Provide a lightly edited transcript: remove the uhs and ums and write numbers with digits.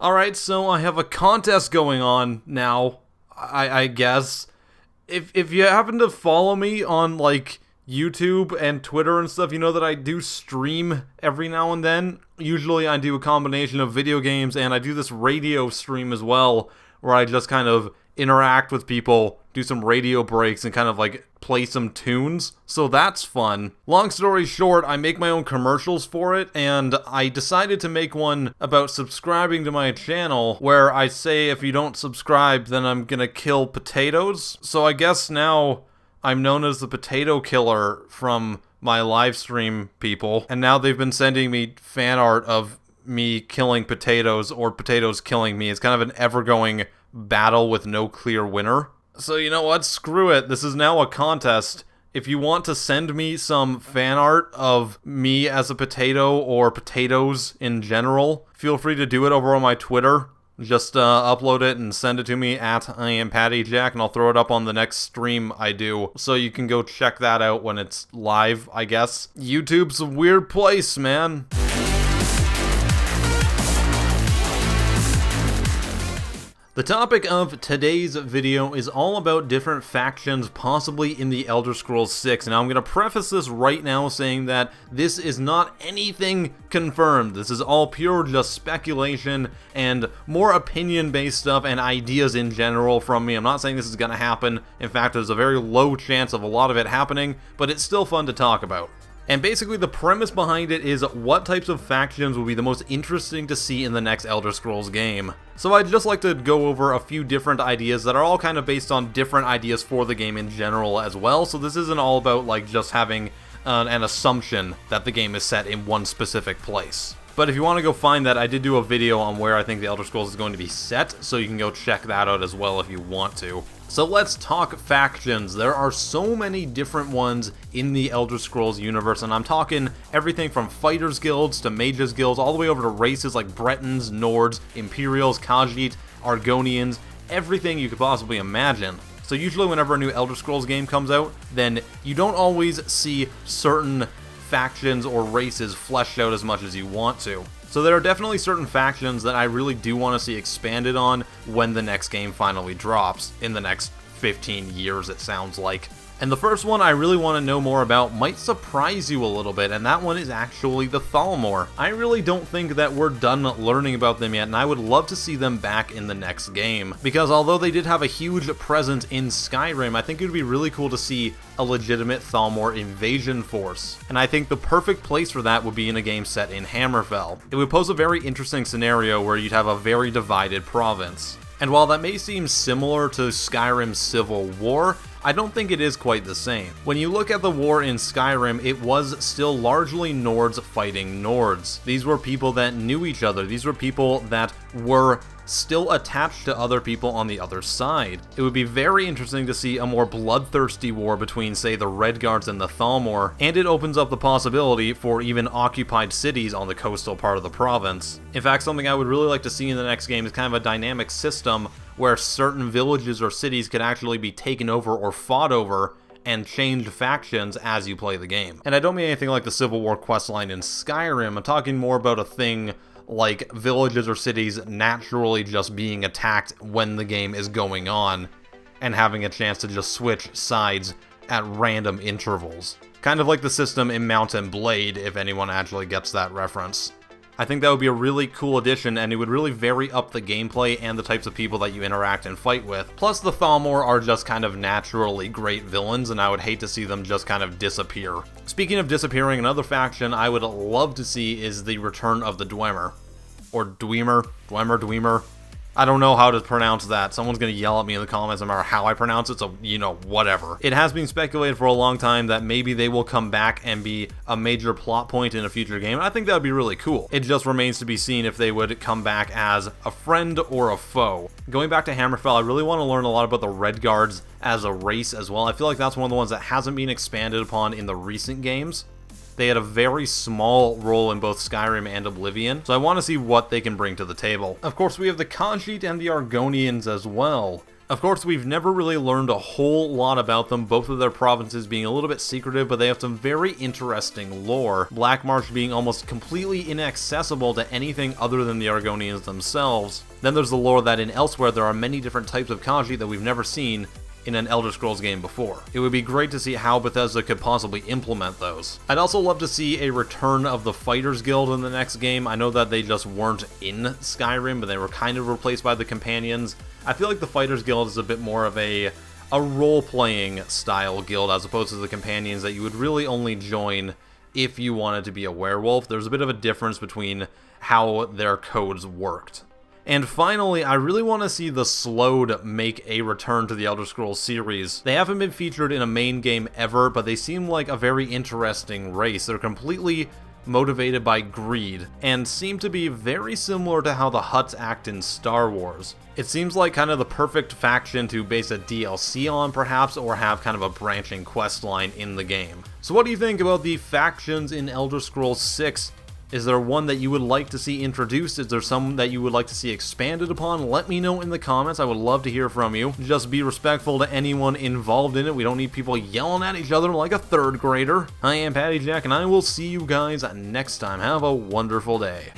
Alright, so I have a contest going on now, I guess. If you happen to follow me on, like, YouTube and Twitter and stuff, you know that I do stream every now and then. Usually I do a combination of video games, and I do this radio stream as well, where I just kind of interact with people, do some radio breaks, and kind of like play some tunes, so that's fun. Long story short, I make my own commercials for it, and I decided to make one about subscribing to my channel, where I say if you don't subscribe, then I'm gonna kill potatoes. So I guess now I'm known as the Potato Killer from my live stream people, and now they've been sending me fan art of me killing potatoes or potatoes killing me. It's kind of an ever-going battle with no clear winner. So you know what? Screw it. This is now a contest. If you want to send me some fan art of me as a potato or potatoes in general, feel free to do it over on my Twitter. Just upload it and send it to me at IamPattyJack, and I'll throw it up on the next stream I do, so you can go check that out when it's live, I guess. YouTube's a weird place, man. The topic of today's video is all about different factions possibly in the Elder Scrolls 6. Now I'm going to preface this right now saying that this is not anything confirmed. This is all pure just speculation and more opinion-based stuff and ideas in general from me. I'm not saying this is going to happen. In fact, there's a very low chance of a lot of it happening, but it's still fun to talk about. And basically the premise behind it is what types of factions will be the most interesting to see in the next Elder Scrolls game. So I'd just like to go over a few different ideas that are all kind of based on different ideas for the game in general as well, so this isn't all about like just having an assumption that the game is set in one specific place. But if you want to go find that, I did do a video on where I think the Elder Scrolls is going to be set, so you can go check that out as well if you want to. So let's talk factions. There are so many different ones in the Elder Scrolls universe, and I'm talking everything from fighters guilds to mages guilds, all the way over to races like Bretons, Nords, Imperials, Khajiit, Argonians, everything you could possibly imagine. So usually whenever a new Elder Scrolls game comes out, then you don't always see certain factions or races fleshed out as much as you want to. So there are definitely certain factions that I really do want to see expanded on when the next game finally drops, in the next 15 years it sounds like. And the first one I really want to know more about might surprise you a little bit, and that one is actually the Thalmor. I really don't think that we're done learning about them yet, and I would love to see them back in the next game. Because although they did have a huge presence in Skyrim, I think it would be really cool to see a legitimate Thalmor invasion force. And I think the perfect place for that would be in a game set in Hammerfell. It would pose a very interesting scenario where you'd have a very divided province. And while that may seem similar to Skyrim's Civil War, I don't think it is quite the same. When you look at the war in Skyrim, it was still largely Nords fighting Nords. These were people that knew each other. These were people that were still attached to other people on the other side. It would be very interesting to see a more bloodthirsty war between, say, the Redguards and the Thalmor, and it opens up the possibility for even occupied cities on the coastal part of the province. In fact, something I would really like to see in the next game is kind of a dynamic system where certain villages or cities could actually be taken over or fought over and change factions as you play the game. And I don't mean anything like the Civil War questline in Skyrim. I'm talking more about a thing like villages or cities naturally just being attacked when the game is going on, and having a chance to just switch sides at random intervals. Kind of like the system in Mount and Blade, if anyone actually gets that reference. I think that would be a really cool addition, and it would really vary up the gameplay and the types of people that you interact and fight with. Plus, the Thalmor are just kind of naturally great villains, and I would hate to see them just kind of disappear. Speaking of disappearing, another faction I would love to see is the return of the Dwemer. Or Dwemer. I don't know how to pronounce that. Someone's gonna yell at me in the comments no matter how I pronounce it, so, you know, whatever. It has been speculated for a long time that maybe they will come back and be a major plot point in a future game, and I think that would be really cool. It just remains to be seen if they would come back as a friend or a foe. Going back to Hammerfell, I really want to learn a lot about the Redguards as a race as well. I feel like that's one of the ones that hasn't been expanded upon in the recent games. They had a very small role in both Skyrim and Oblivion, so I want to see what they can bring to the table. Of course, we have the Khajiit and the Argonians as well. Of course, we've never really learned a whole lot about them, both of their provinces being a little bit secretive, but they have some very interesting lore. Black Marsh being almost completely inaccessible to anything other than the Argonians themselves. Then there's the lore that in Elsewhere there are many different types of Kaji that we've never seen in an Elder Scrolls game before. It would be great to see how Bethesda could possibly implement those. I'd also love to see a return of the Fighters Guild in the next game. I know that they just weren't in Skyrim, but they were kind of replaced by the Companions. I feel like the Fighters Guild is a bit more of a role-playing style guild as opposed to the Companions that you would really only join if you wanted to be a werewolf. There's a bit of a difference between how their codes worked. And finally, I really want to see the Slowed make a return to the Elder Scrolls series. They haven't been featured in a main game ever, but they seem like a very interesting race. They're completely motivated by greed, and seem to be very similar to how the Hutts act in Star Wars. It seems like kind of the perfect faction to base a DLC on, perhaps, or have kind of a branching quest line in the game. So what do you think about the factions in Elder Scrolls 6? Is there one that you would like to see introduced? Is there some that you would like to see expanded upon? Let me know in the comments. I would love to hear from you. Just be respectful to anyone involved in it. We don't need people yelling at each other like a third grader. I am Patty Jack, and I will see you guys next time. Have a wonderful day.